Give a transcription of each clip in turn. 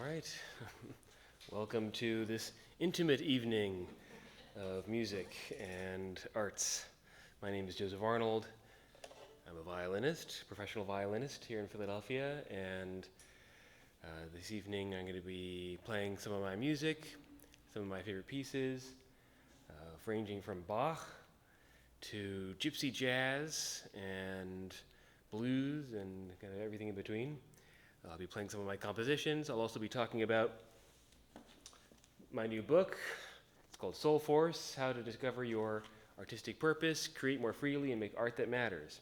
right. Welcome to this intimate evening of music and arts. My name is Joseph Arnold. I'm a violinist, professional violinist here in Philadelphia, and this evening I'm going to be playing some of my music, some of my favorite pieces, ranging from Bach to gypsy jazz and blues and kind of everything in between. I'll be playing some of my compositions. I'll also be talking about my new book. It's called Soulforce, How to Discover Your Artistic Purpose, Create More Freely, and Make Art That Matters.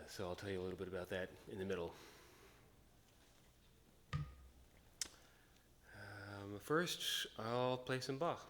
So I'll tell you a little bit about that in the middle. First, I'll play some Bach.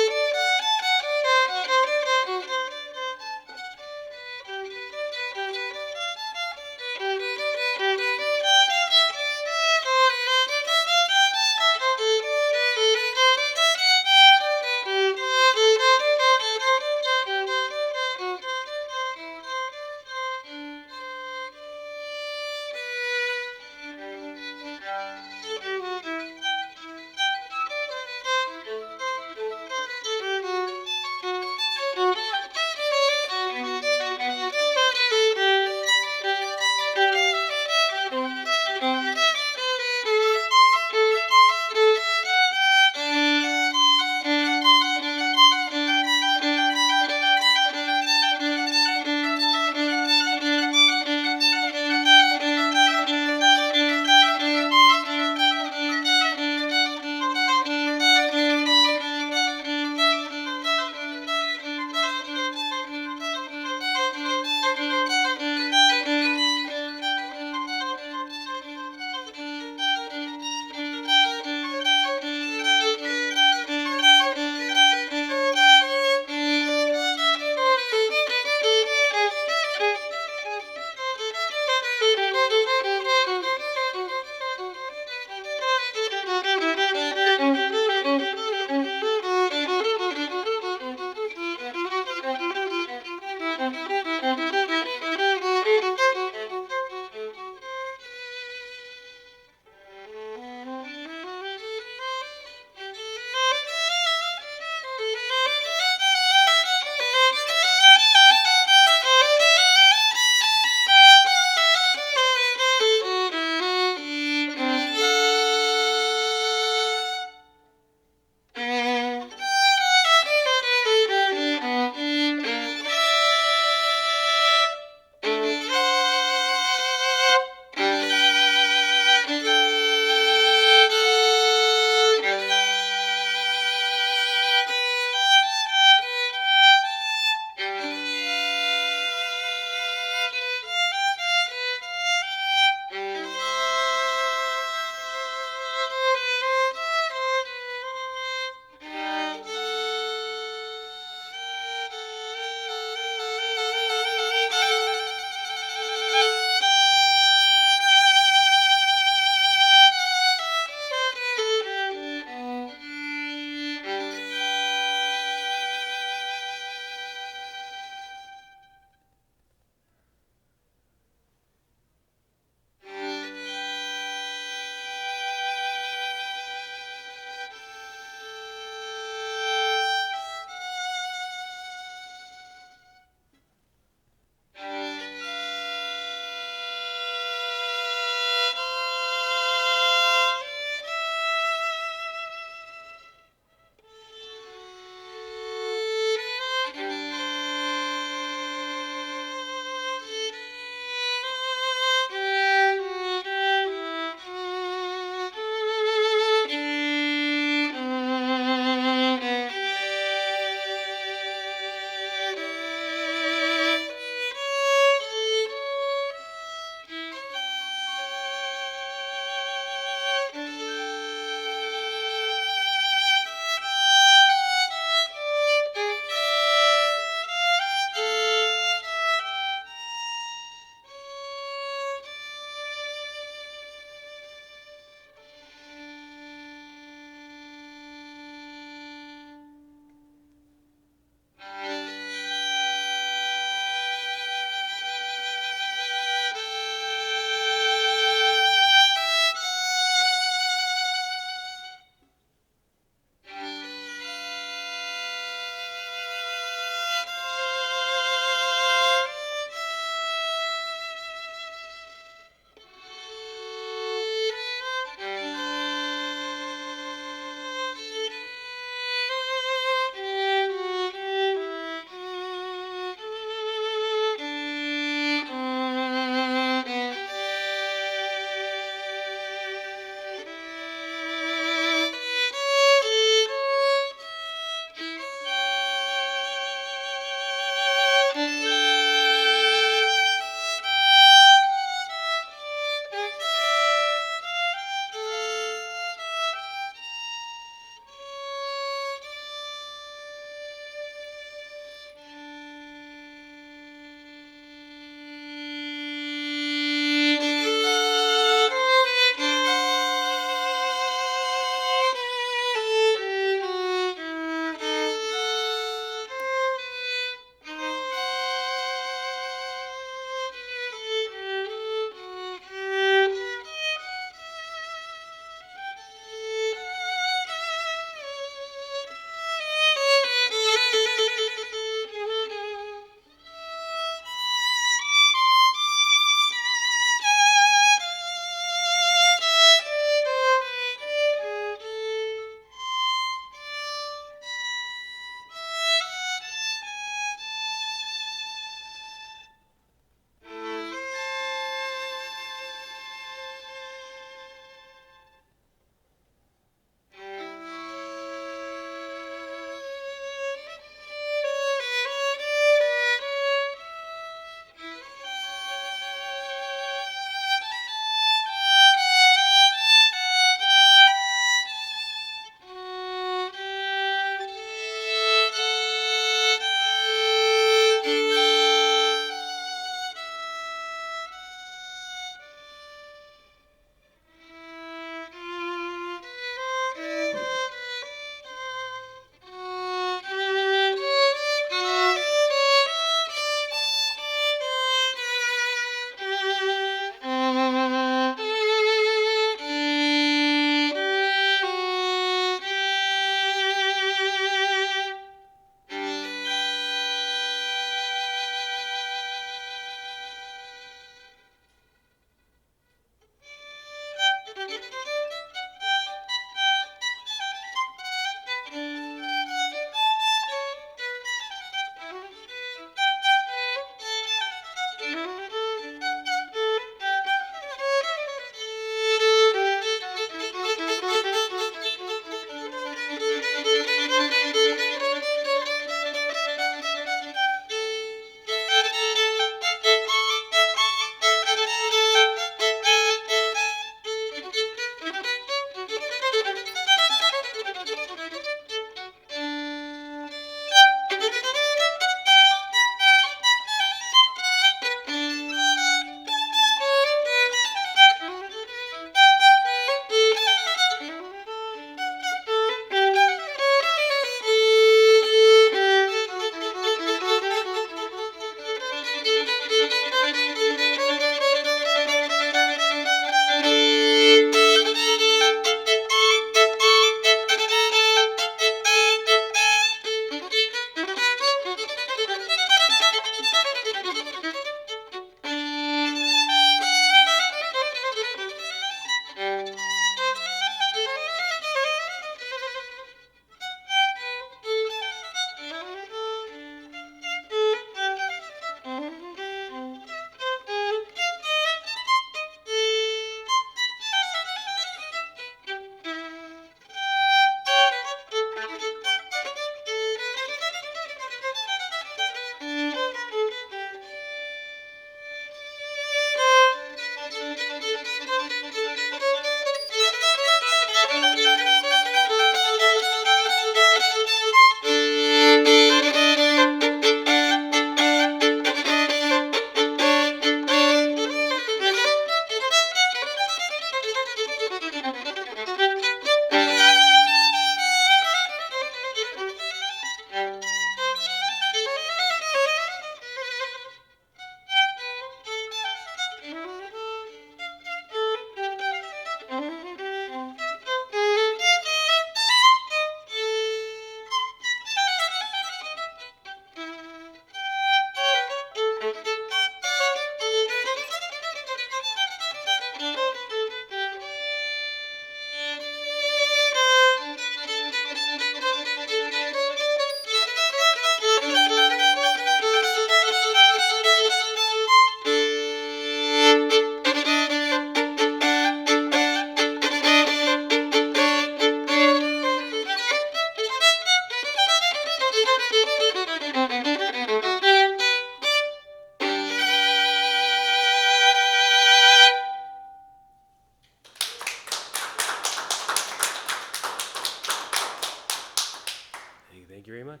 you very much.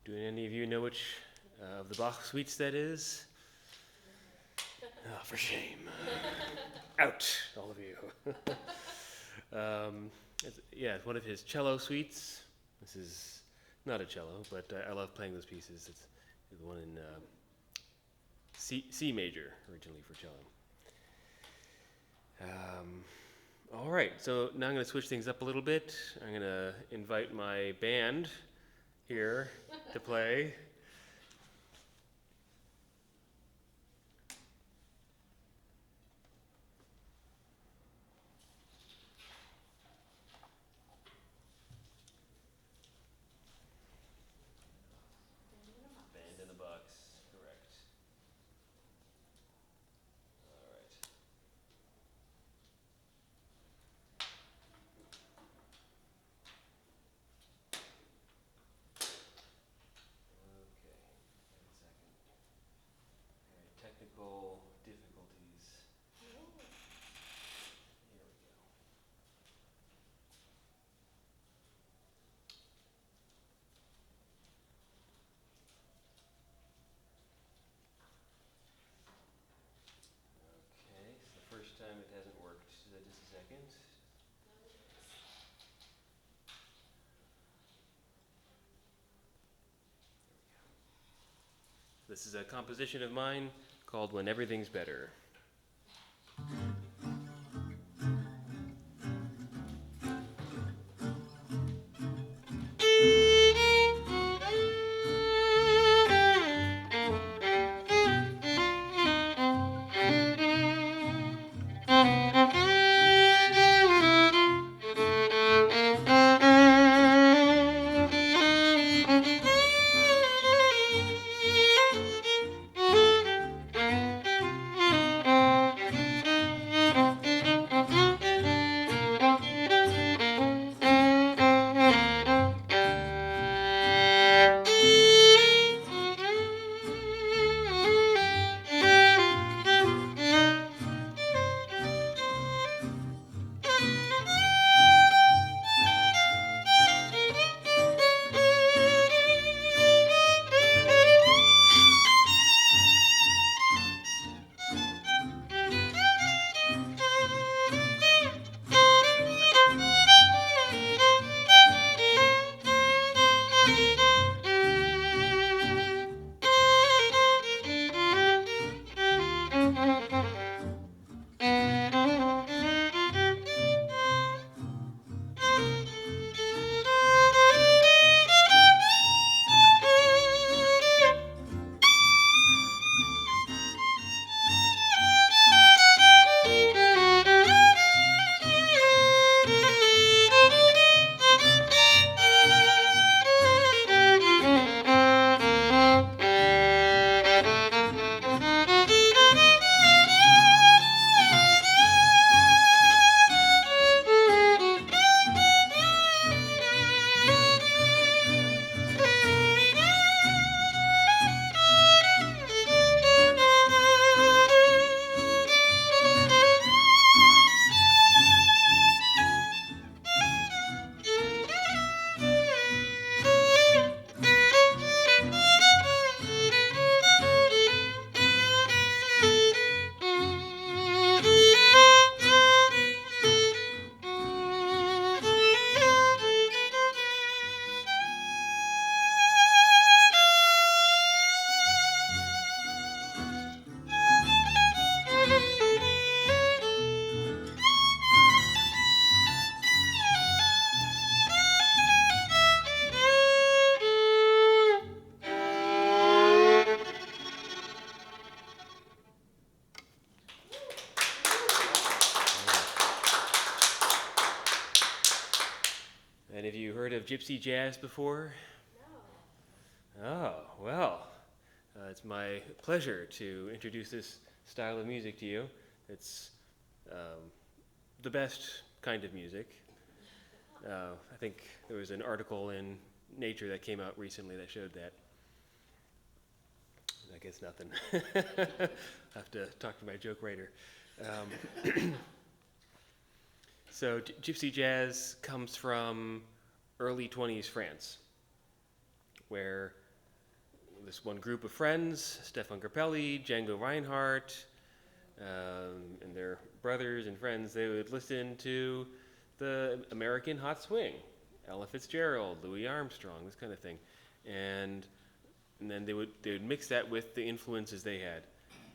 Do any of you know which of the Bach suites that is? Oh, for shame. Out, all of you. It's one of his cello suites. This is not a cello, but I love playing those pieces. It's the one in C major, originally for cello. All right, so now I'm going to switch things up a little bit. I'm going to invite my band here to play. Band in the box, correct. All right. Okay, 1 second. All right, technical difficulties. Here we go. Okay, it's the first time it hasn't worked. Just a second. This is a composition of mine called When Everything's Better. Any of you heard of gypsy jazz before? No. Oh, well, it's my pleasure to introduce this style of music to you. It's the best kind of music. I think there was an article in Nature that came out recently that showed that. I guess nothing. I have to talk to my joke writer. So gypsy jazz comes from early 20s France. where this one group of friends, Stefan Grappelli, Django Reinhardt, and their brothers and friends, they would listen to the American hot swing, Ella Fitzgerald, Louis Armstrong, this kind of thing, and then they would mix that with the influences they had.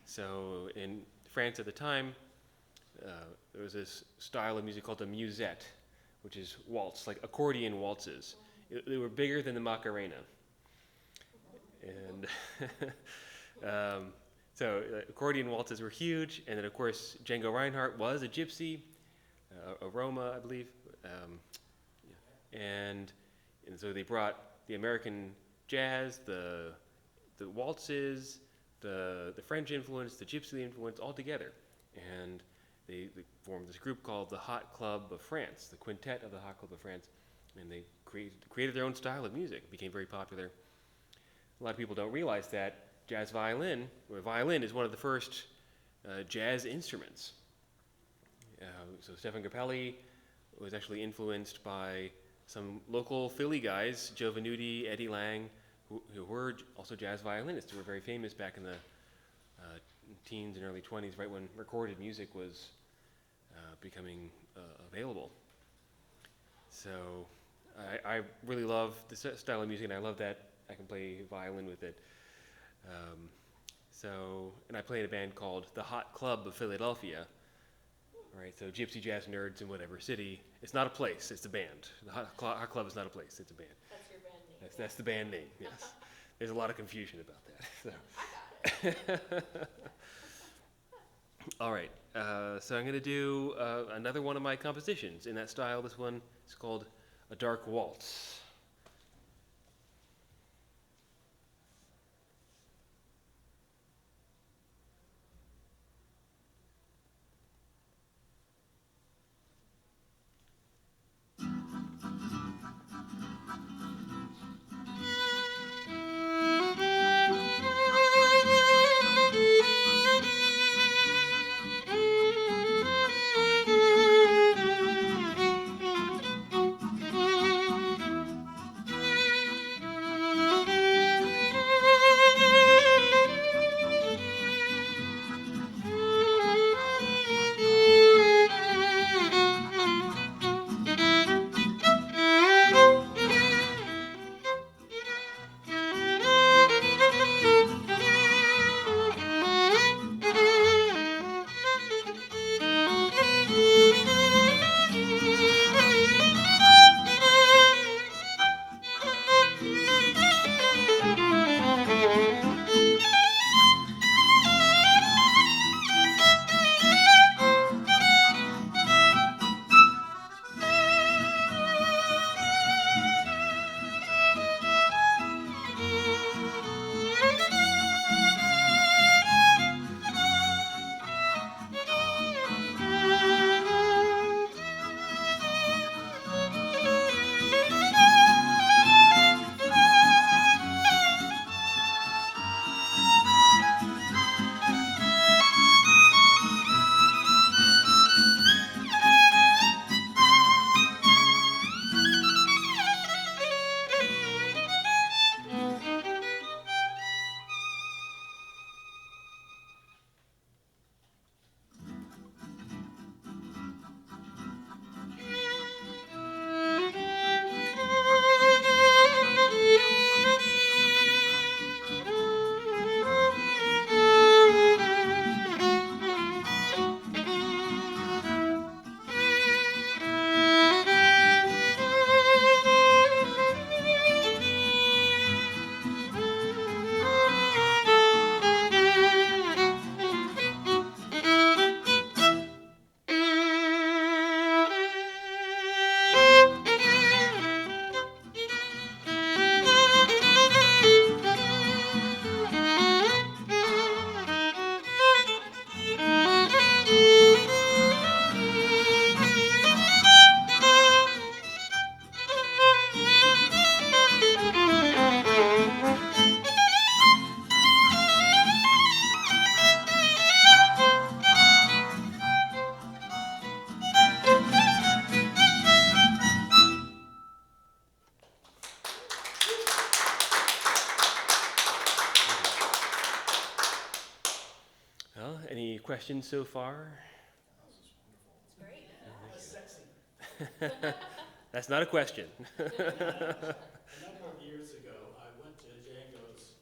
So in France at the time, there was this style of music called the musette, which is waltz, like accordion waltzes. They were bigger than the Macarena. And so accordion waltzes were huge, and then of course Django Reinhardt was a gypsy, a Roma, I believe, and so they brought the American jazz, the waltzes, the French influence, the gypsy influence all together, and they formed this group called the Hot Club of France, the Quintet of the Hot Club of France, and they created their own style of music. It became very popular. A lot of people don't realize that jazz violin, or violin, is one of the first jazz instruments. So Stefan Grappelli was actually influenced by some local Philly guys, Joe Venuti, Eddie Lang, who were also jazz violinists, who were very famous back in the teens and early 20s, right when recorded music was becoming available. So I really love this style of music, and I love that I can play violin with it. And I play in a band called the Hot Club of Philadelphia. Right, so gypsy jazz nerds in whatever city. It's not a place, it's a band. The Hot Club is not a place, it's a band. That's your band name. That's the band name, yes. There's a lot of confusion about that. I got it. All right, so I'm going to do another one of my compositions in that style. This one is called A Dark Waltz. questions so far? It's great. Sexy. That's not a question. A number of years ago, I went to Django's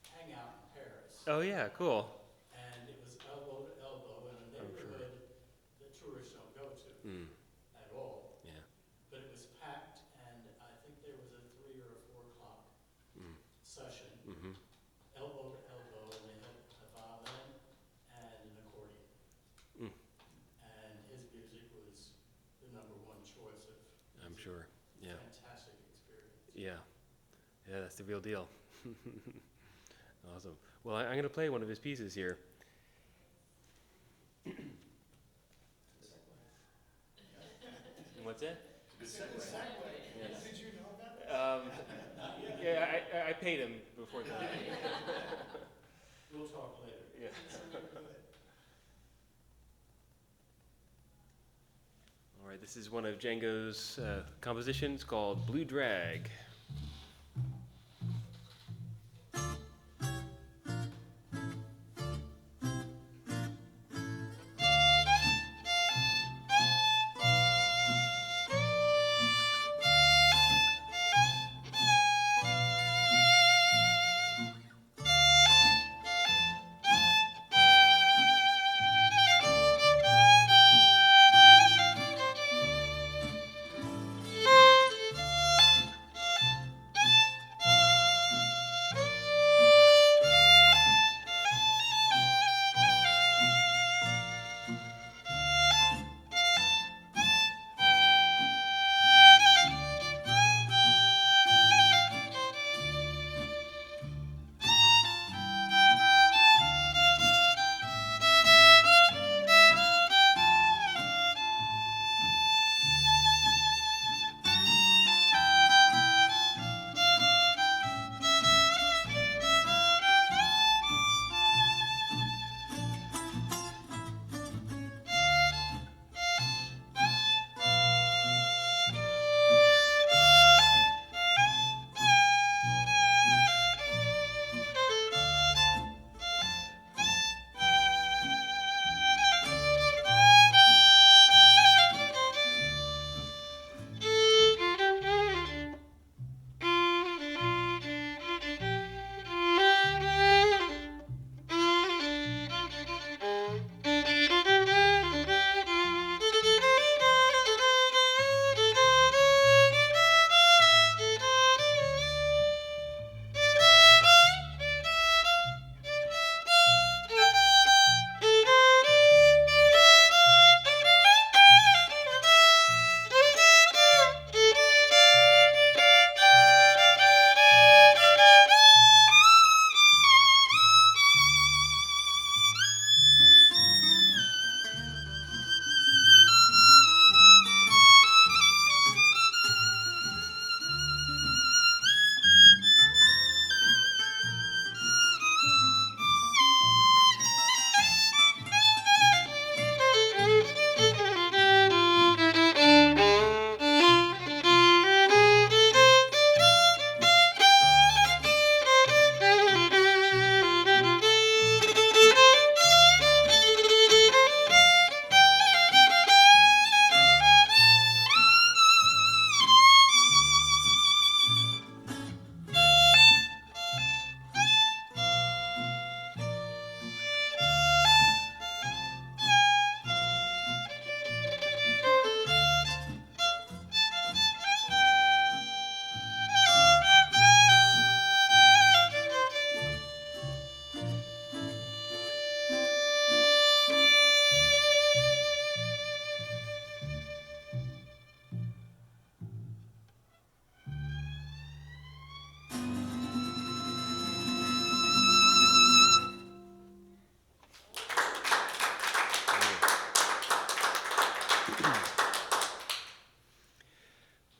hangout in Paris, Oh yeah, cool. and it was elbow to elbow in a neighborhood that tourists don't go to Mm, at all. yeah. But it was packed, and I think there was a 3 or a 4 o'clock Mm, session, mm-hmm. elbow to elbow, and they had a violin and an accordion. Mm. And his music was the #1 choice of I'm sure. Yeah. fantastic experience. Yeah. Yeah, that's the real deal. Awesome. Well, I'm going to play one of his pieces here. What's that? Yes. Did you know about that? Yeah, I paid him before that. We'll talk later. Yeah. All right, this is one of Django's compositions called Blue Drag.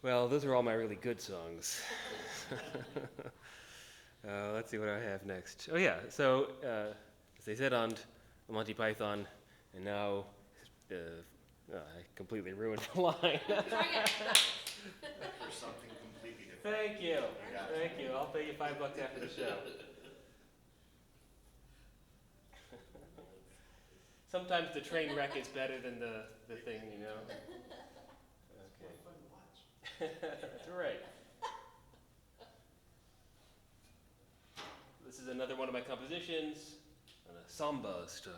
Well, those are all my really good songs. Let's see what I have next. Oh yeah, so as they said on Monty Python, and now I completely ruined the line. Try it. For something completely different. Thank you, got thank you. I'll pay you $5 after the show. Sometimes the train wreck is better than the thing, you know. Okay. Fun to watch. That's right. This is another one of my compositions in a samba style.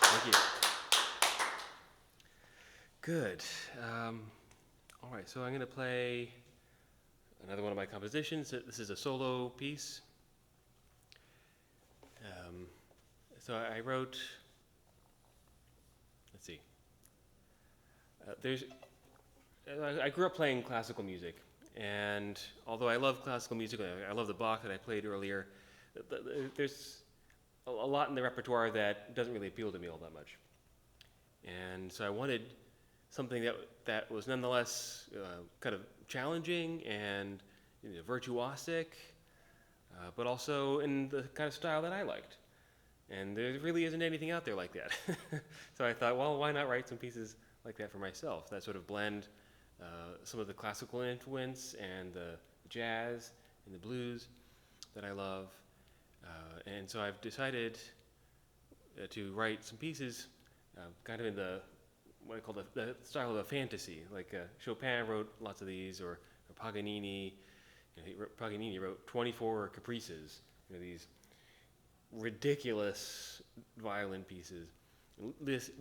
Thank you. Good. All right, so I'm going to play another one of my compositions. This is a solo piece. So I wrote, let's see. I grew up playing classical music, and although I love classical music, I love the Bach that I played earlier, there's a lot in the repertoire that doesn't really appeal to me all that much. And so I wanted something that was nonetheless kind of challenging and virtuosic, but also in the kind of style that I liked. And there really isn't anything out there like that. So I thought, well, why not write some pieces like that for myself that sort of blend some of the classical influence and the jazz and the blues that I love. And so I've decided to write some pieces kind of in what I call the style of a fantasy. Like Chopin wrote lots of these, or Paganini. Paganini wrote 24 caprices, these ridiculous violin pieces. Liszt,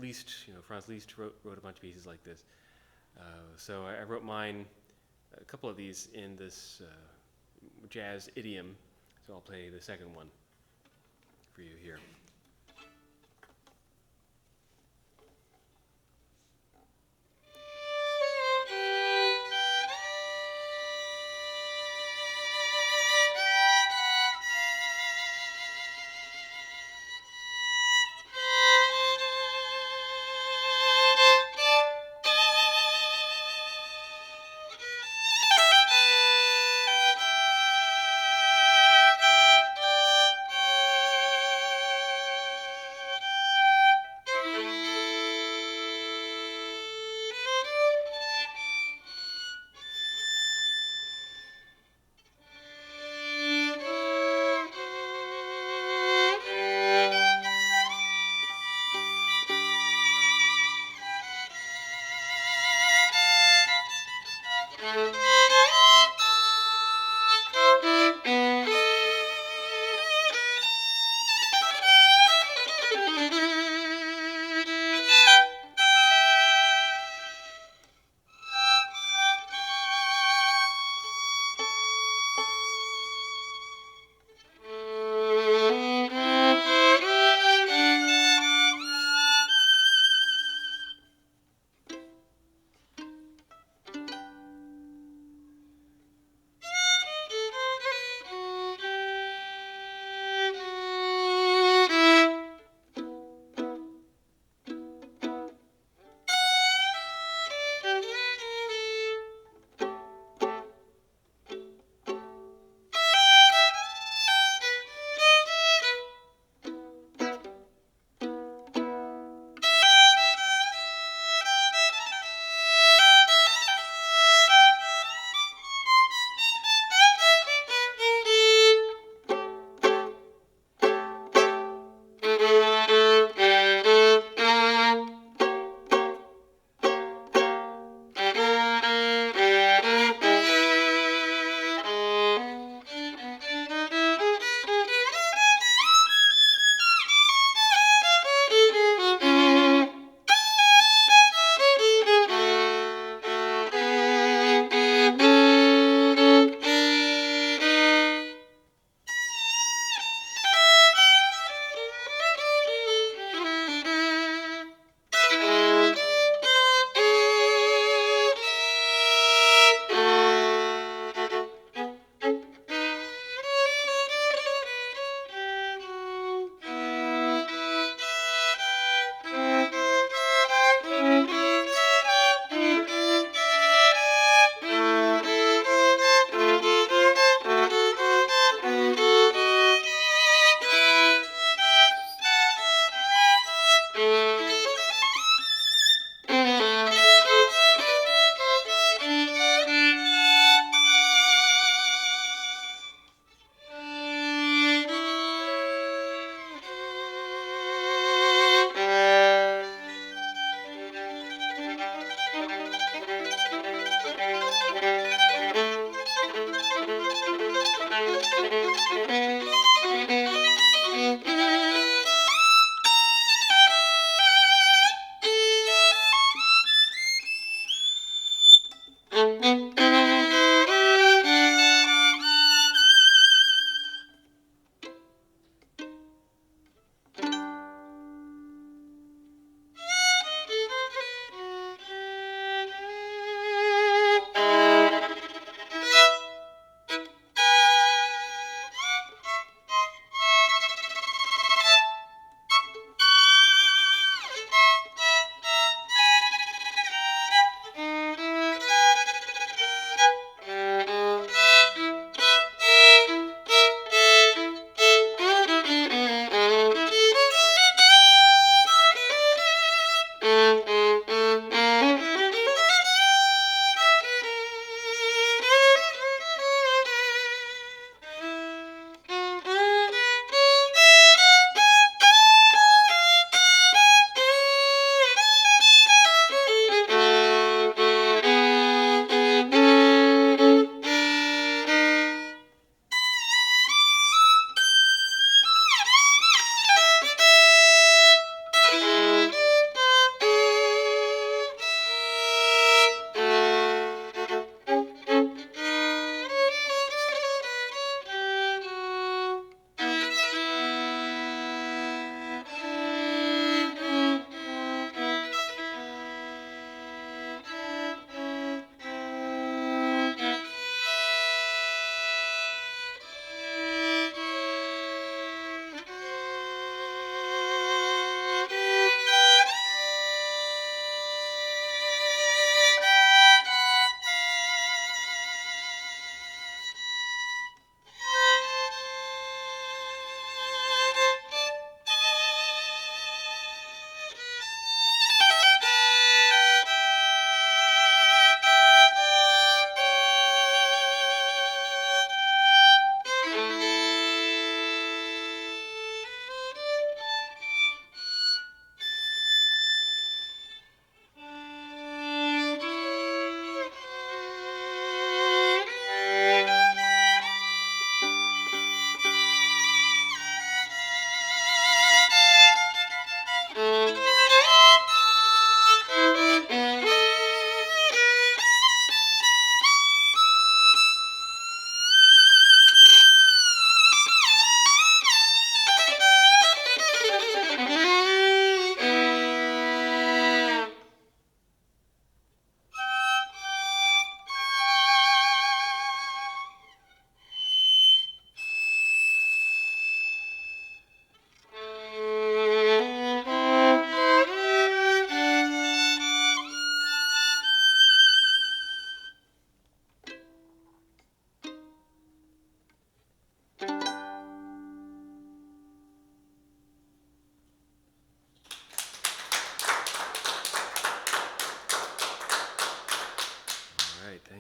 Franz Liszt wrote a bunch of pieces like this. So I wrote mine, a couple of these in this jazz idiom. So I'll play the second one for you here.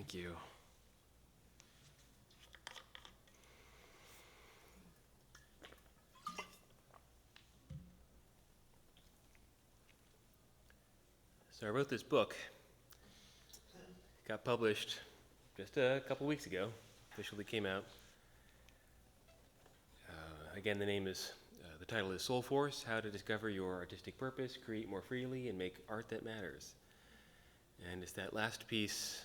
Thank you. So I wrote this book. It got published just a couple weeks ago. Officially came out. Again, the title is Soulforce: How to Discover Your Artistic Purpose, Create More Freely, and Make Art That Matters. And it's that last piece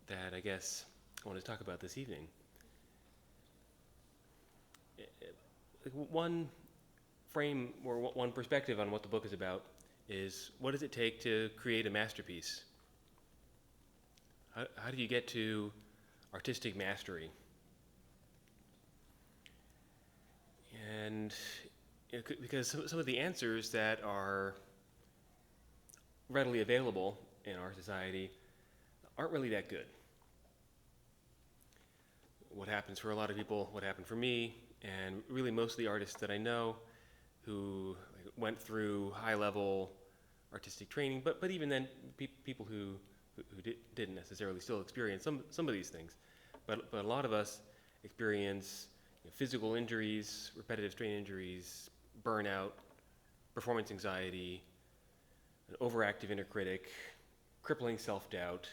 that I guess I want to talk about this evening. One frame or one perspective on what the book is about is, what does it take to create a masterpiece? How do you get to artistic mastery? And because some of the answers that are readily available in our society aren't really that good. What happens for a lot of people, what happened for me, and really most of the artists that I know who went through high-level artistic training, but even then, people who didn't necessarily still experience some of these things. But a lot of us experience physical injuries, repetitive strain injuries, burnout, performance anxiety, an overactive inner critic, crippling self-doubt,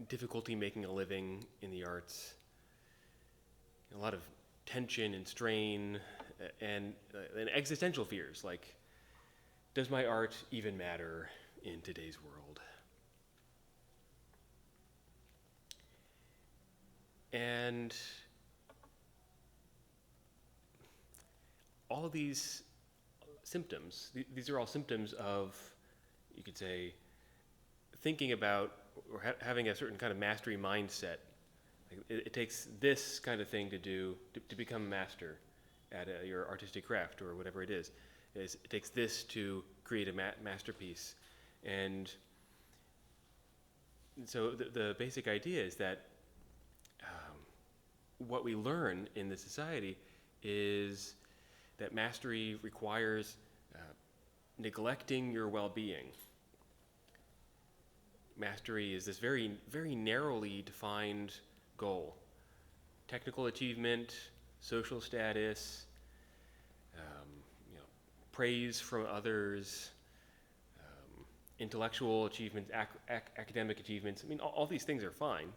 difficulty making a living in the arts, a lot of tension and strain, and existential fears like, does my art even matter in today's world? And all of these symptoms, these are all symptoms of, you could say, thinking about or having a certain kind of mastery mindset. Like it takes this kind of thing to become a master at your artistic craft or whatever it is. It takes this to create a masterpiece. And so the basic idea is that what we learn in this society is that mastery requires neglecting your well-being. Mastery is this very, very narrowly defined goal. Technical achievement, social status, praise from others, intellectual achievements, academic achievements. I mean, all these things are fine,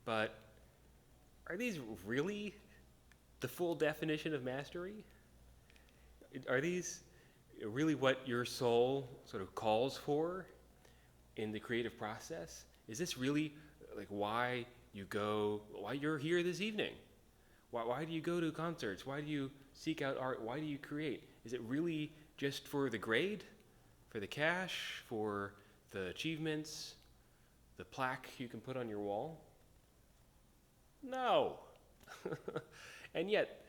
but are these really the full definition of mastery? Are these really what your soul sort of calls for in the creative process? Is this really like why you're here this evening? Why do you go to concerts? Why do you seek out art? Why do you create? Is it really just for the grade, for the cash, for the achievements, the plaque you can put on your wall? No. And yet,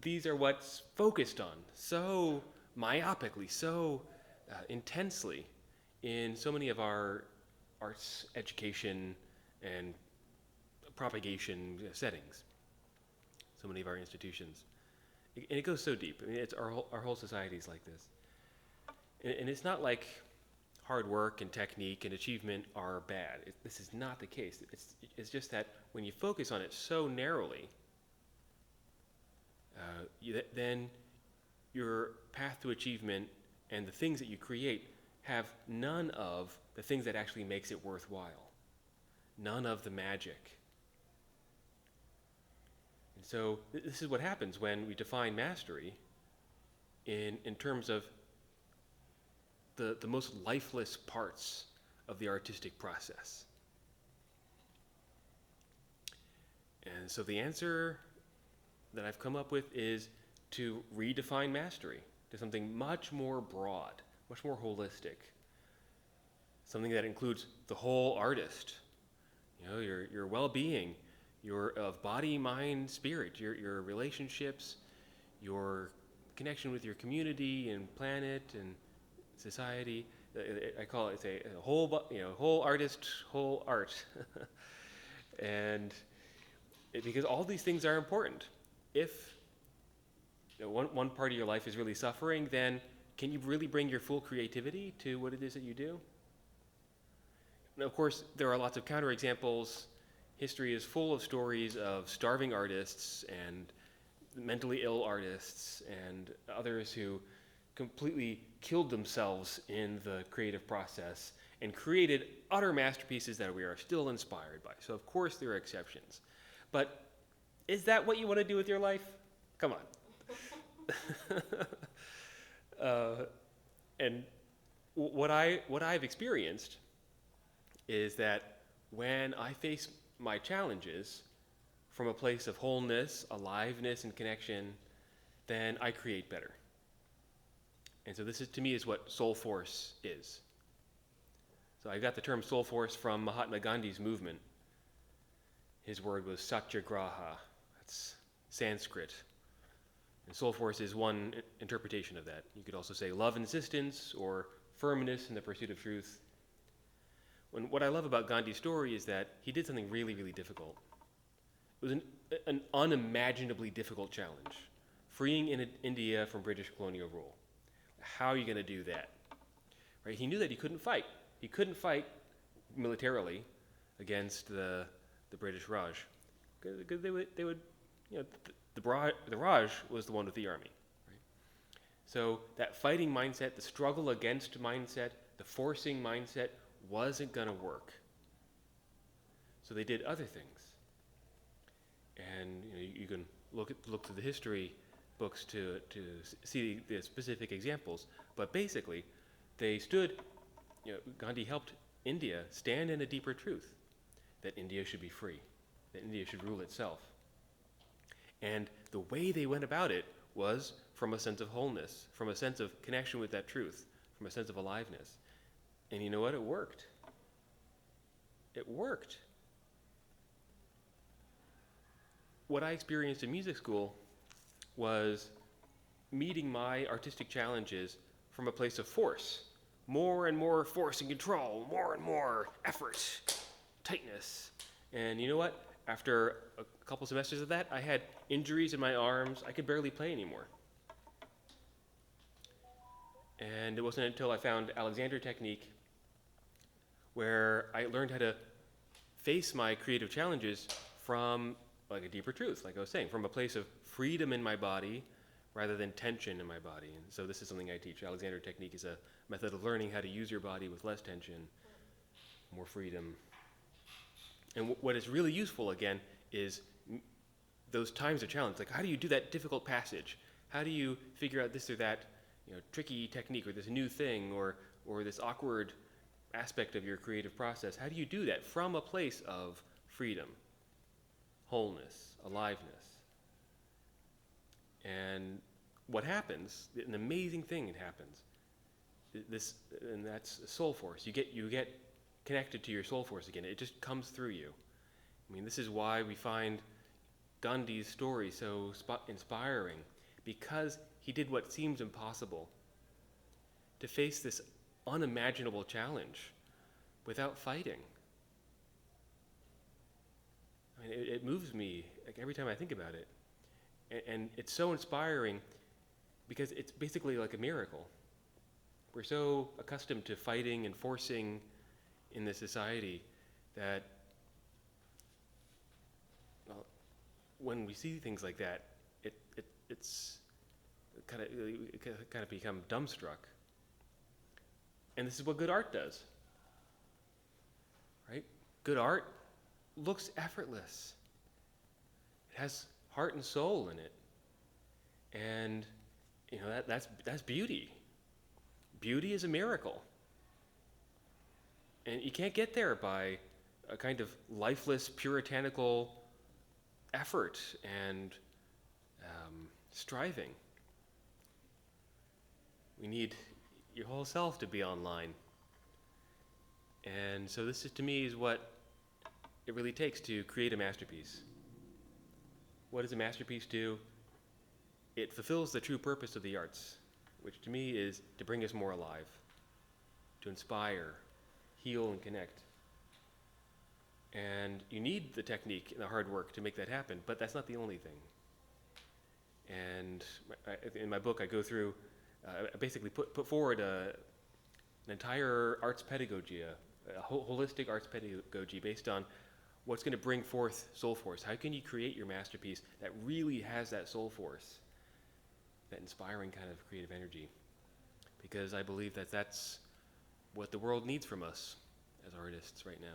these are what's focused on so myopically, so intensely in so many of our arts education and propagation settings, so many of our institutions. And it goes so deep. I mean, it's our whole society is like this. And it's not like hard work and technique and achievement are bad. This is not the case. It's just that when you focus on it so narrowly, then your path to achievement and the things that you create have none of the things that actually makes it worthwhile. None of the magic. And so this is what happens when we define mastery in terms of the most lifeless parts of the artistic process. And so the answer that I've come up with is to redefine mastery to something much more broad, much more holistic, something that includes the whole artist, your well-being, your of body, mind, spirit, your relationships, your connection with your community and planet and society. I call it a whole artist, whole art, and because all these things are important. If one part of your life is really suffering, then can you really bring your full creativity to what it is that you do? And of course, there are lots of counterexamples. History is full of stories of starving artists and mentally ill artists and others who completely killed themselves in the creative process and created utter masterpieces that we are still inspired by. So of course there are exceptions. But is that what you want to do with your life? Come on. And what I've experienced is that when I face my challenges from a place of wholeness, aliveness, and connection, then I create better. And so this is, to me, is what Soulforce is. So I got the term Soulforce from Mahatma Gandhi's movement. His word was satyagraha. That's Sanskrit. And Soulforce is one interpretation of that. You could also say love insistence or firmness in the pursuit of truth. What I love about Gandhi's story is that he did something really, really difficult. It was an unimaginably difficult challenge, freeing India from British colonial rule. How are you going to do that? Right? He knew that he couldn't fight. He couldn't fight militarily against the British Raj, because they would, the Raj was the one with the army. Right? So that fighting mindset, the struggle against mindset, the forcing mindset wasn't going to work. So they did other things. And you can look to the history books to see the specific examples. But basically, they stood, Gandhi helped India stand in a deeper truth, that India should be free, that India should rule itself. And the way they went about it was from a sense of wholeness, from a sense of connection with that truth, from a sense of aliveness. And you know what? It worked. It worked. What I experienced in music school was meeting my artistic challenges from a place of force. More and more force and control, more and more effort, tightness. And you know what? After a couple semesters of that, I had injuries in my arms. I could barely play anymore. And it wasn't until I found Alexander technique where I learned how to face my creative challenges from like a deeper truth, like I was saying, from a place of freedom in my body rather than tension in my body. And so this is something I teach. Alexander technique is a method of learning how to use your body with less tension, more freedom. And what is really useful, again, is those times of challenge. Like, how do you do that difficult passage? How do you figure out this or that, tricky technique or this new thing or this awkward aspect of your creative process? How do you do that from a place of freedom, wholeness, aliveness? And what happens, an amazing thing happens, and that's Soulforce. You get connected to your Soulforce again. It just comes through you. I mean, this is why we find Gandhi's story so inspiring, because he did what seems impossible, to face this unimaginable challenge without fighting. I mean, it moves me like every time I think about it. And it's so inspiring because it's basically like a miracle. We're so accustomed to fighting and forcing in this society that, well, when we see things like that, it's kind of become dumbstruck. And this is what good art does, right? Good art looks effortless. It has heart and soul in it, and that's beauty. Beauty is a miracle, and you can't get there by a kind of lifeless, puritanical effort and striving. We need your whole self to be online, and so this, to me, is what it really takes to create a masterpiece. What does a masterpiece do? It fulfills the true purpose of the arts, which to me is to bring us more alive, to inspire, heal, and connect. And you need the technique and the hard work to make that happen, but that's not the only thing. And in my book, I go through basically put forward an entire arts pedagogy, a holistic arts pedagogy based on what's going to bring forth Soulforce. How can you create your masterpiece that really has that soul force, that inspiring kind of creative energy? Because I believe that that's what the world needs from us as artists right now.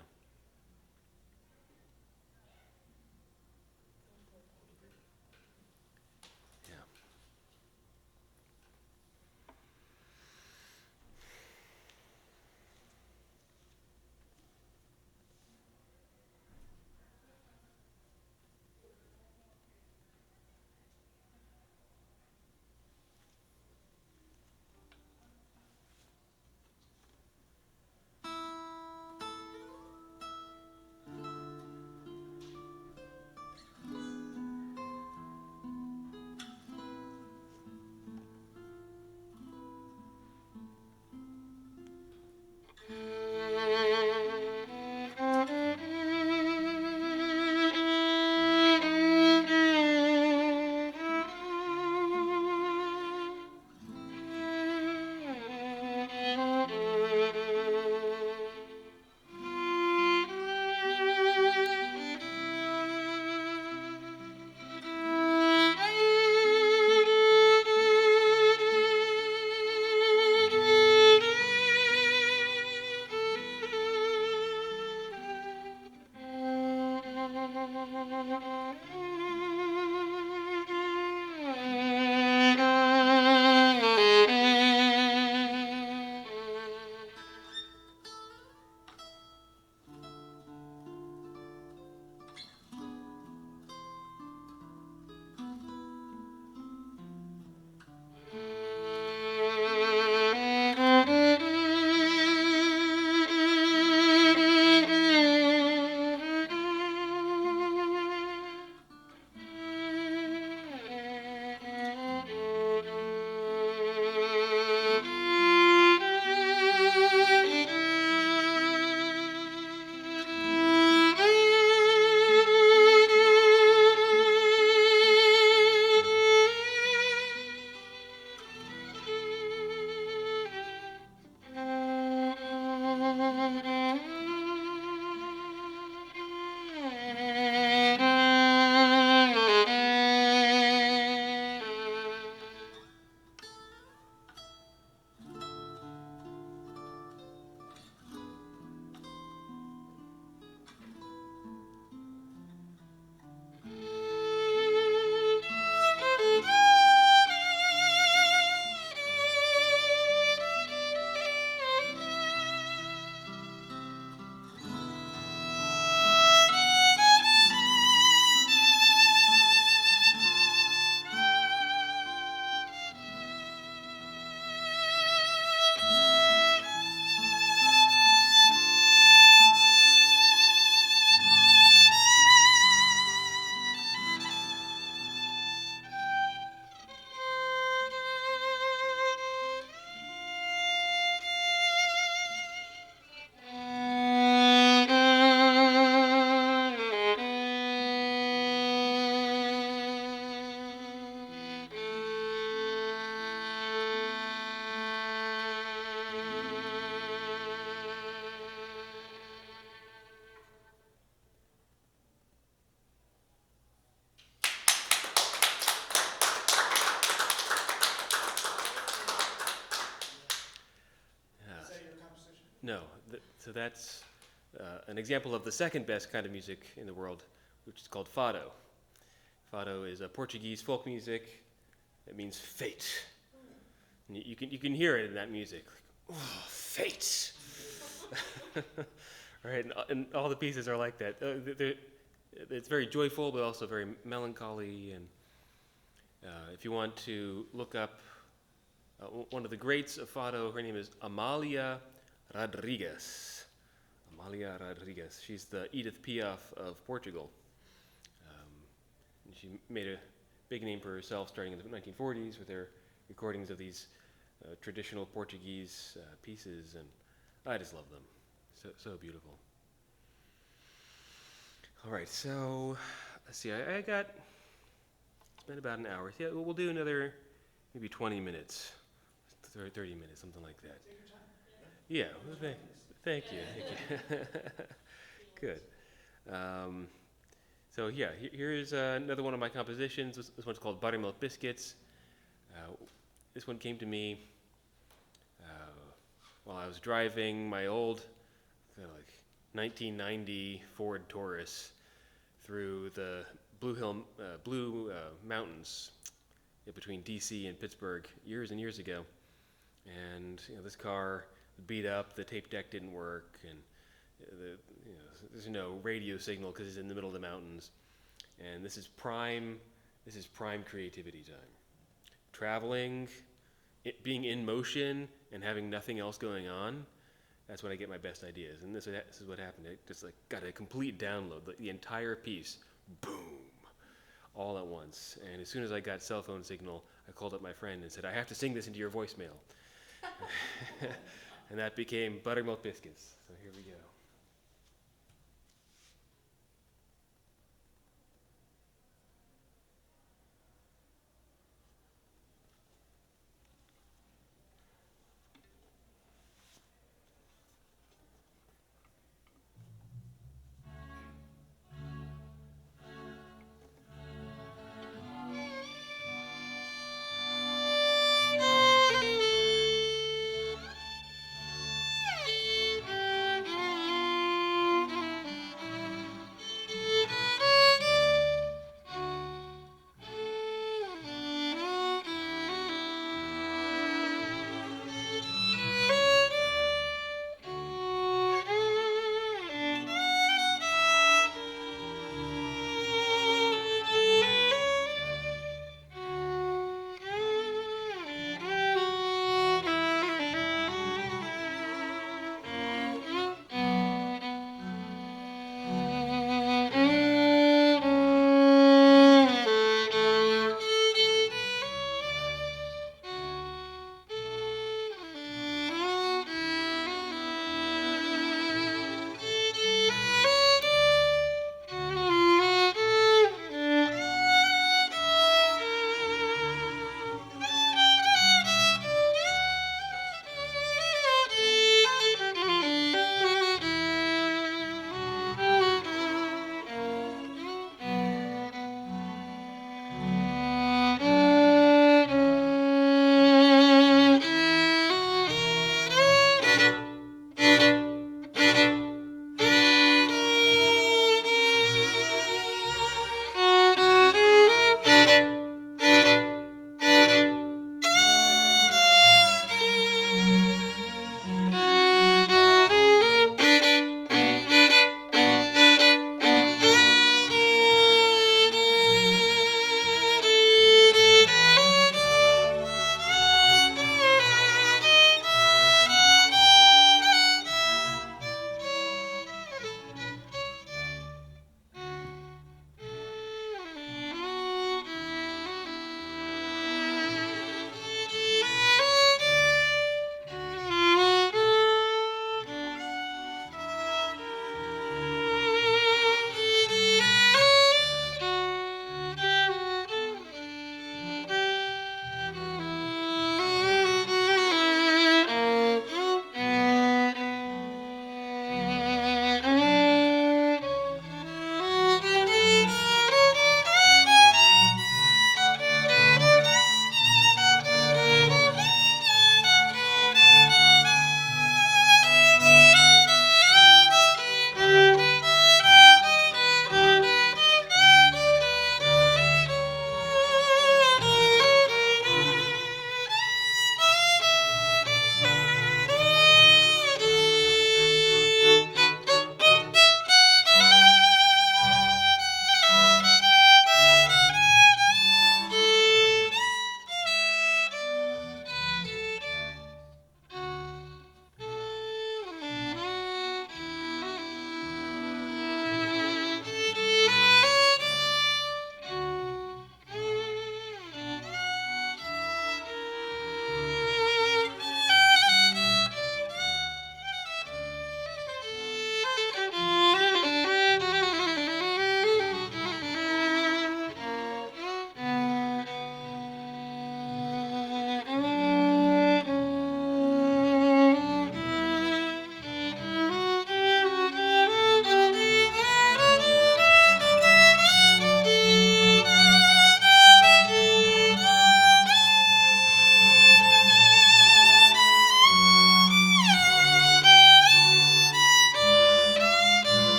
Yeah. Is that your composition? No, so that's an example of the second best kind of music in the world, which is called fado. Fado is a Portuguese folk music that means fate. And you can hear it in that music, like, oh, fate. Right, and all the pieces are like that. It's very joyful, but also very melancholy. And if you want to look up one of the greats of fado, her name is Amalia Rodrigues. Amalia Rodrigues. She's the Edith Piaf of Portugal. And she made a big name for herself starting in the 1940s with her recordings of these traditional Portuguese pieces, and I just love them. So beautiful. All right, so let's see. I got, it's been about an hour. Yeah, we'll do another maybe 20 minutes 30 minutes, something like that. Yeah, well, thank you. Good. So yeah, here's another one of my compositions. This one's called Buttermilk Biscuits. This one came to me while I was driving my old, like 1990 Ford Taurus through the Blue Mountains between D.C. and Pittsburgh years and years ago. And this car beat up. The tape deck didn't work, and there's no radio signal because it's in the middle of the mountains. And this is prime creativity time. Traveling, being in motion, and having nothing else going on. That's when I get my best ideas. And this is what happened. I just got a complete download, the entire piece, boom, all at once. And as soon as I got cell phone signal, I called up my friend and said, I have to sing this into your voicemail. And that became Buttermilk Biscuits. So here we go.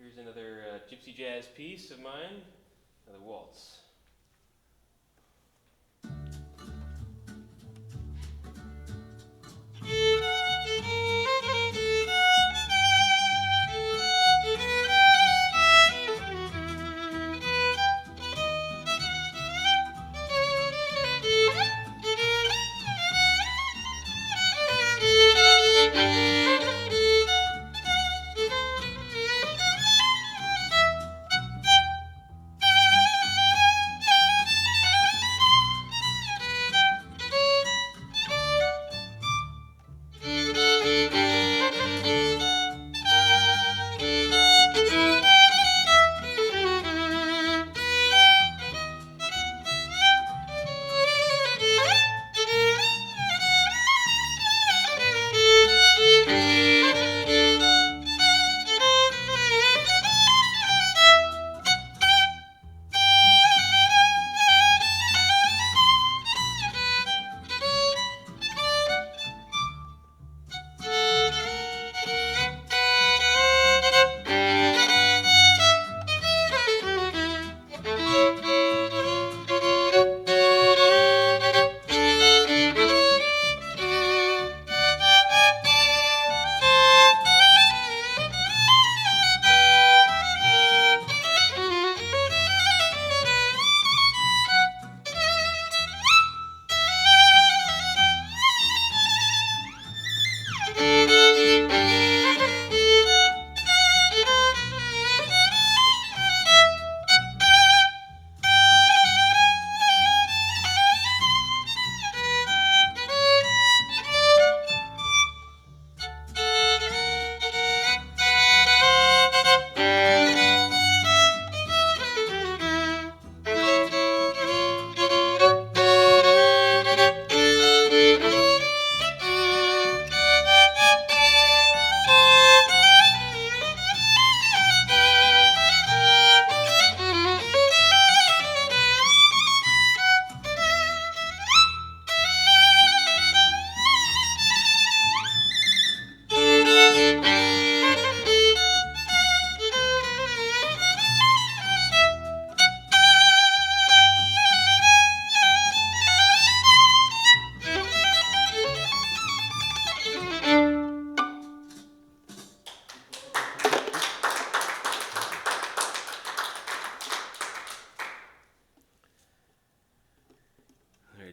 Here's another gypsy jazz piece of mine, another waltz.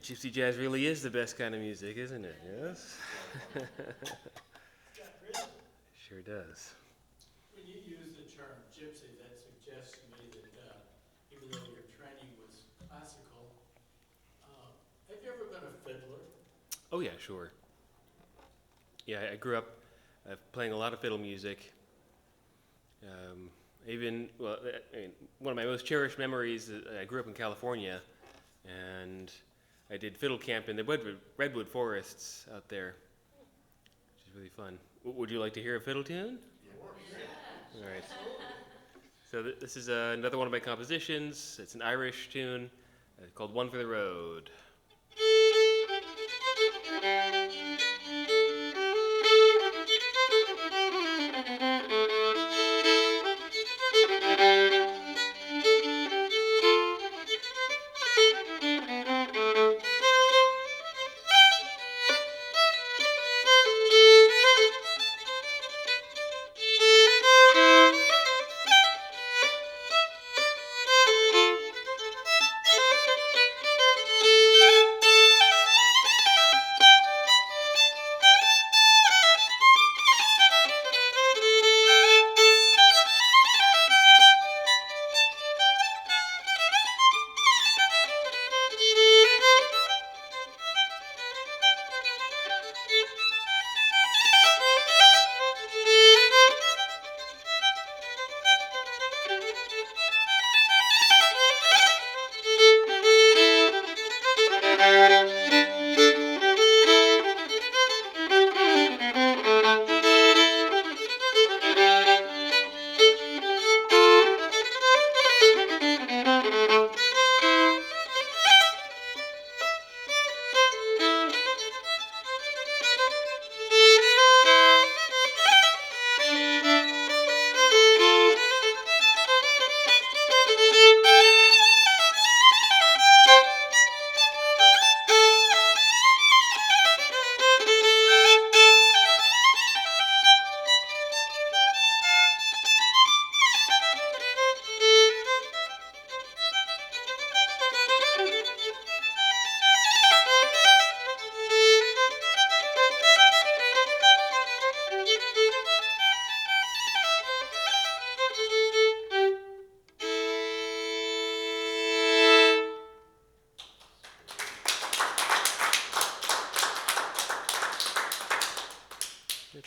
Gypsy jazz really is the best kind of music, isn't it? Yes? Sure does. When you use the term gypsy, that suggests to me that even though your training was classical, have you ever been a fiddler? Oh yeah, sure. Yeah, I grew up playing a lot of fiddle music. One of my most cherished memories, I grew up in California, and I did fiddle camp in the redwood forests out there, which is really fun. Would you like to hear a fiddle tune? Yeah. All right. So this is another one of my compositions. It's an Irish tune called One for the Road.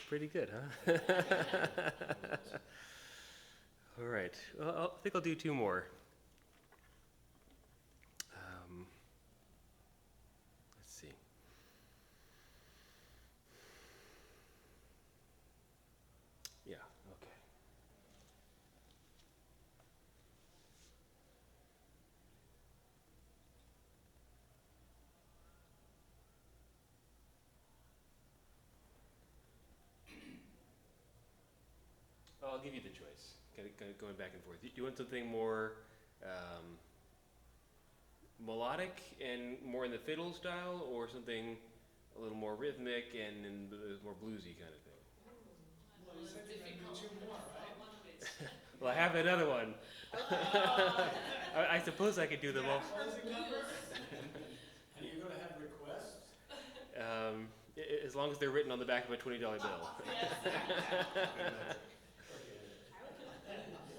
pretty good, huh? All right. Well, I think I'll do two more. Let's see. Yeah, okay. I'll give you the choice. Going back and forth. Do you want something more melodic and more in the fiddle style, or something a little more rhythmic and in the more bluesy kind of thing? Well, you said you're gonna do two more, right? Well, I have another one. I suppose I could do them all. What does it cover? And you're gonna have requests? As long as they're written on the back of a $20 bill. Let's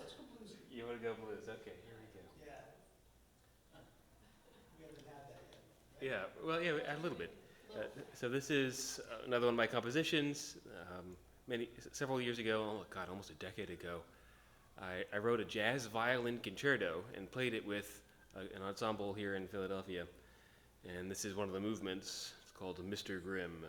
go bluesy. You want to go blues? Okay, here we go. Yeah. We haven't had that yet. Yeah, well, yeah, a little bit. So this is another one of my compositions. Several years ago, oh God, almost a decade ago, I wrote a jazz violin concerto and played it with an ensemble here in Philadelphia. And this is one of the movements. It's called Mr. Grimm.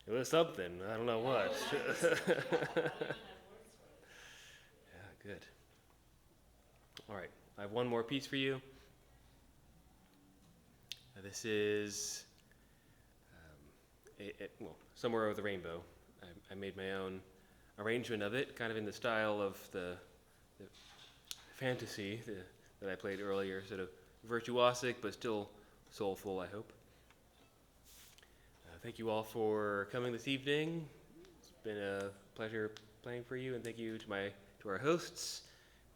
It was something. I don't know what. Yeah, good. All right, I have one more piece for you. This is well, Somewhere Over the Rainbow. I made my own arrangement of it, kind of in the style of the fantasy that I played earlier, sort of virtuosic but still soulful, I hope. Thank you all for coming this evening. It's been a pleasure playing for you, and thank you to our hosts,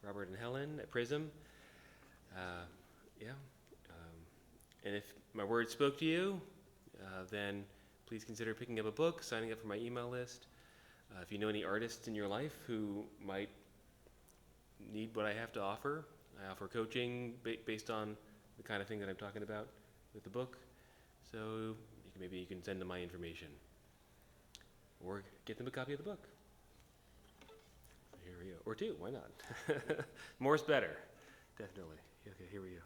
Robert and Helen at Prism. And if my words spoke to you, then please consider picking up a book, signing up for my email list. If you know any artists in your life who might need what I have to offer, I offer coaching based on the kind of thing that I'm talking about with the book. So maybe you can send them my information or get them a copy of the book. Here we go. Or two, why not? More's better, definitely. Okay, here we go.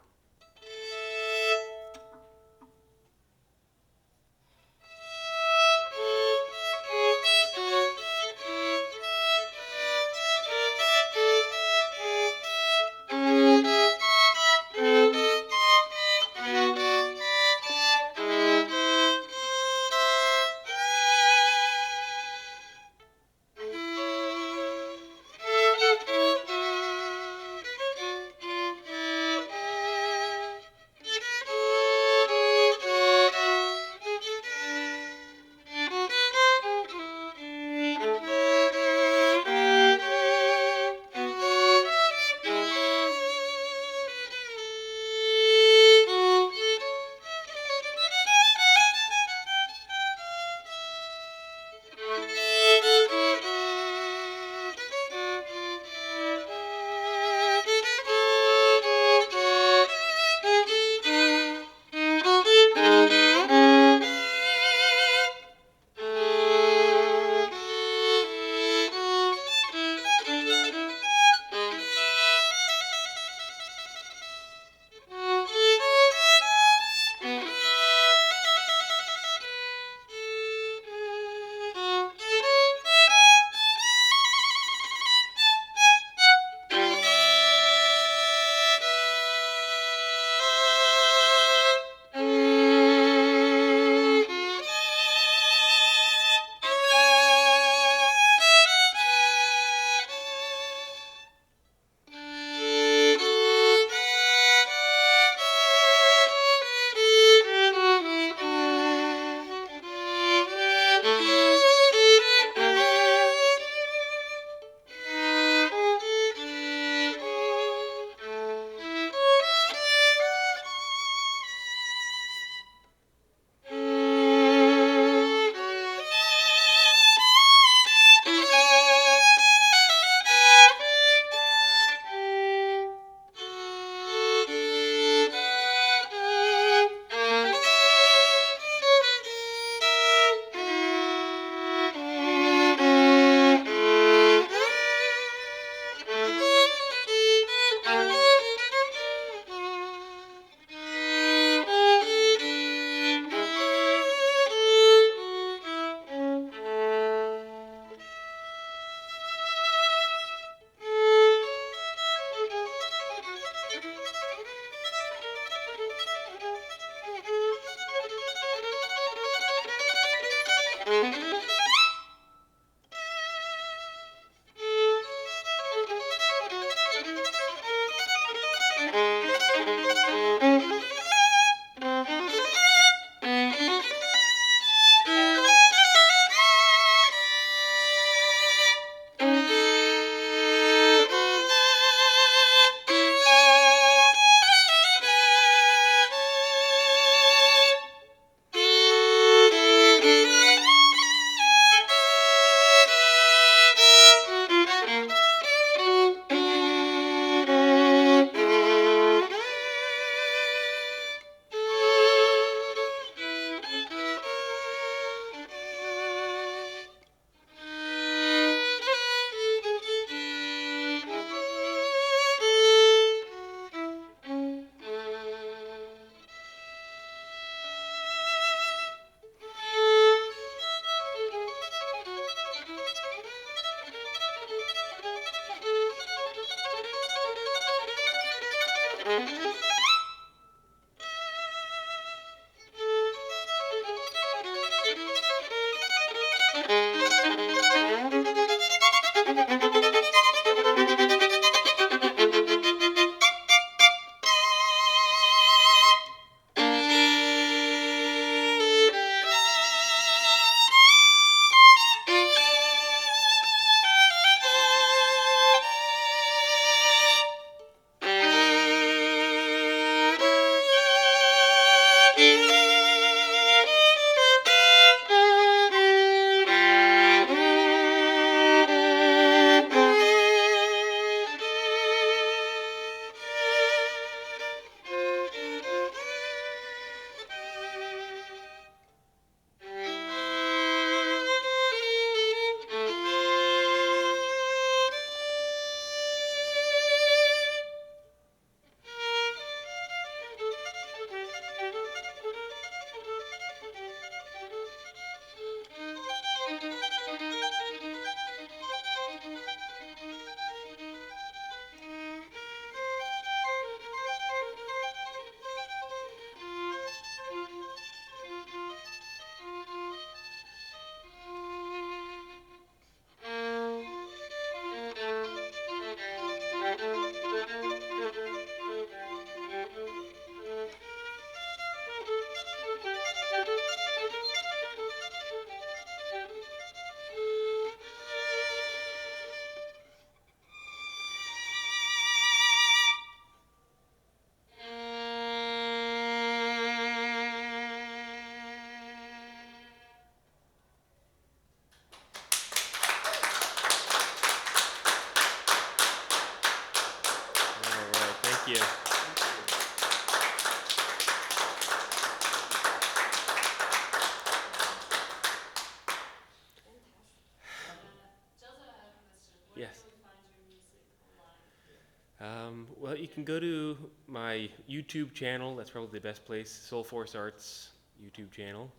can go to my YouTube channel. That's probably the best place, Soulforce Arts YouTube channel.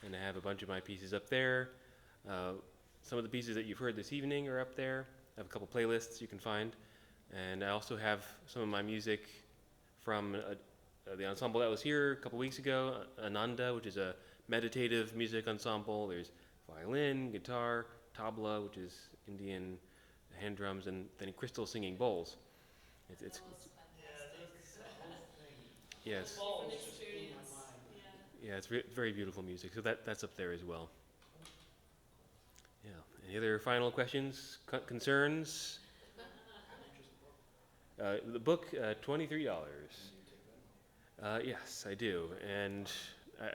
And I have a bunch of my pieces up there. Some of the pieces that you've heard this evening are up there. I have a couple playlists you can find. And I also have some of my music from the ensemble that was here a couple weeks ago, Ananda, which is a meditative music ensemble. There's violin, guitar, tabla, which is Indian hand drums, and then crystal singing bowls. It's Yeah, that's the whole thing. yes, The balls just blew my mind. yeah, it's very beautiful music. So that's up there as well. Yeah. Any other final questions, concerns? The book, $23. Yes, I do, and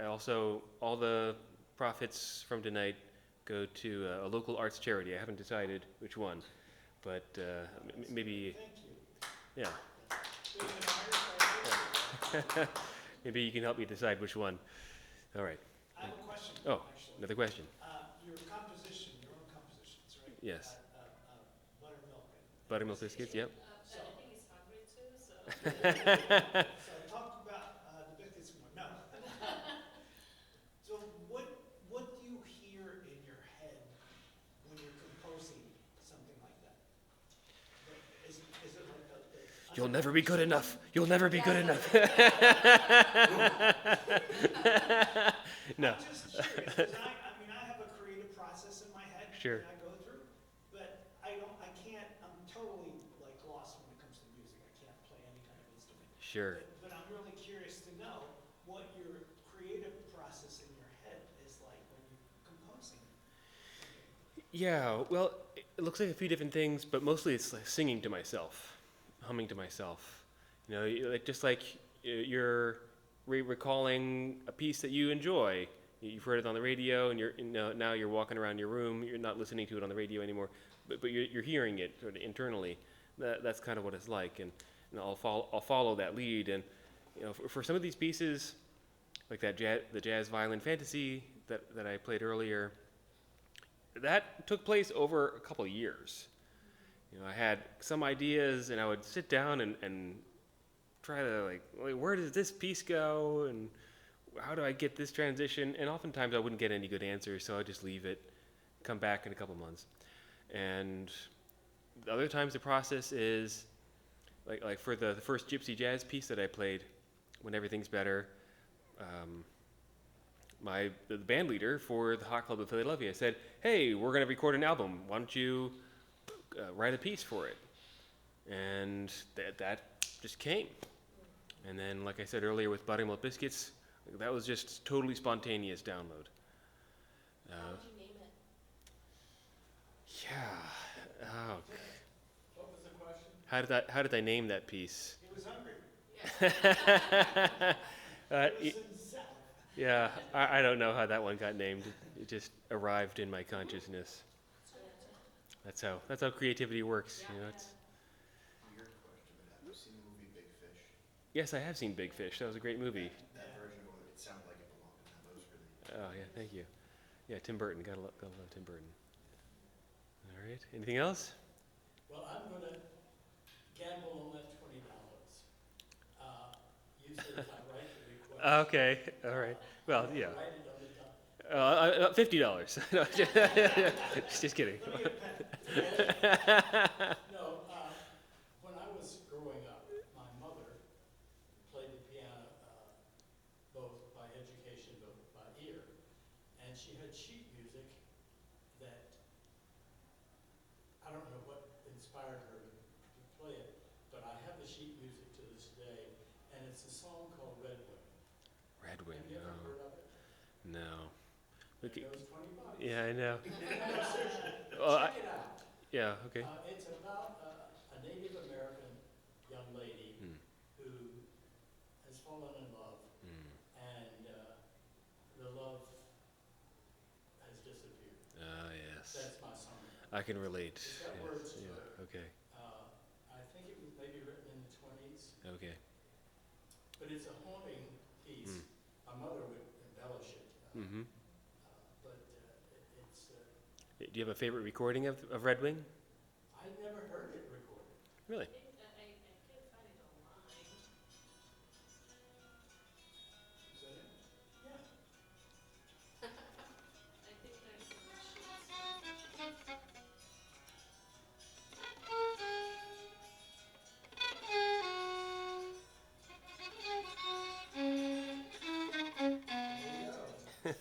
I also all the profits from tonight go to a local arts charity. I haven't decided which one, but maybe, Thank you. yeah, Being an artist, I maybe you can help me decide which one. All right. I have a question, Oh, actually. another question. Your composition, your own compositions, right? Yes. Buttermilk. Buttermilk biscuits. Yep. But I think he's hungry too, so. So talk about the biscuits more. No. So what do you hear in your head when you're composing something like that? Is it like a You'll never be good enough. You'll never be good enough. No. I'm just curious, 'cause I mean, I have a creative process in my head Sure. that I go through, but I'm totally like lost when it comes to music. I can't play any kind of instrument. Sure. But I'm really curious to know what your creative process in your head is like when you're composing. Yeah, well, it looks like a few different things, but mostly it's like singing to myself, humming to myself. You know, just like you're recalling a piece that you enjoy. You've heard it on the radio, and now you're walking around your room. You're not listening to it on the radio anymore, but you're hearing it sort of internally. That's kind of what it's like, and I'll follow that lead. And for some of these pieces, like the jazz violin fantasy that I played earlier, that took place over a couple of years. I had some ideas, and I would sit down and try to like, where does this piece go, and how do I get this transition? And oftentimes I wouldn't get any good answers, so I'd just leave it, come back in a couple months. And other times the process is like for the first gypsy jazz piece that I played, When Everything's Better, the band leader for the Hot Club of Philadelphia said, hey, we're going to record an album. Why don't you write a piece for it? And that just came. And then, like I said earlier with Buttermilk Biscuits, that was just totally spontaneous download. How did you name it? Yeah. Oh. What was the question? How did I name that piece? He was hungry. Y- yeah, I don't know how that one got named. It just arrived in my consciousness. That's how creativity works. It's. Weird question, but have you seen the movie Big Fish? Yes, I have seen Big Fish. That was a great movie. That version of it sounded like it belonged in that. That was really. Oh yeah, thank you. Yeah, Tim Burton. Gotta love Tim Burton. All right. Anything else? Well, I'm gonna gamble on that $20. You said if I write the request. Okay. All right. Well, yeah. Write it on the top. $50. No, just kidding. No, when I was growing up, my mother played the piano both by education, both by ear, and she had sheet music that I don't know what inspired her to play it, but I have the sheet music to this day, and it's a song called Red Wing. Red Wing. Have you ever heard of it? No. It Okay. goes $20. Yeah, I know. No, seriously, Well, check it out. Yeah. Okay. It's about a Native American young lady Hmm. who has fallen in love, Hmm. and the love has disappeared. Yes. That's my song. I can relate. It's got Yes. words to Yeah. it. Okay. I think it was maybe written in the 20s, Okay. but it's a haunting piece. Mm. My mother would embellish it, Mm-hmm. but it's. Do you have a favorite recording of Red Wing? I never heard it recorded. Really? I can't find it online.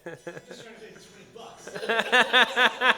I'm just trying to save $20.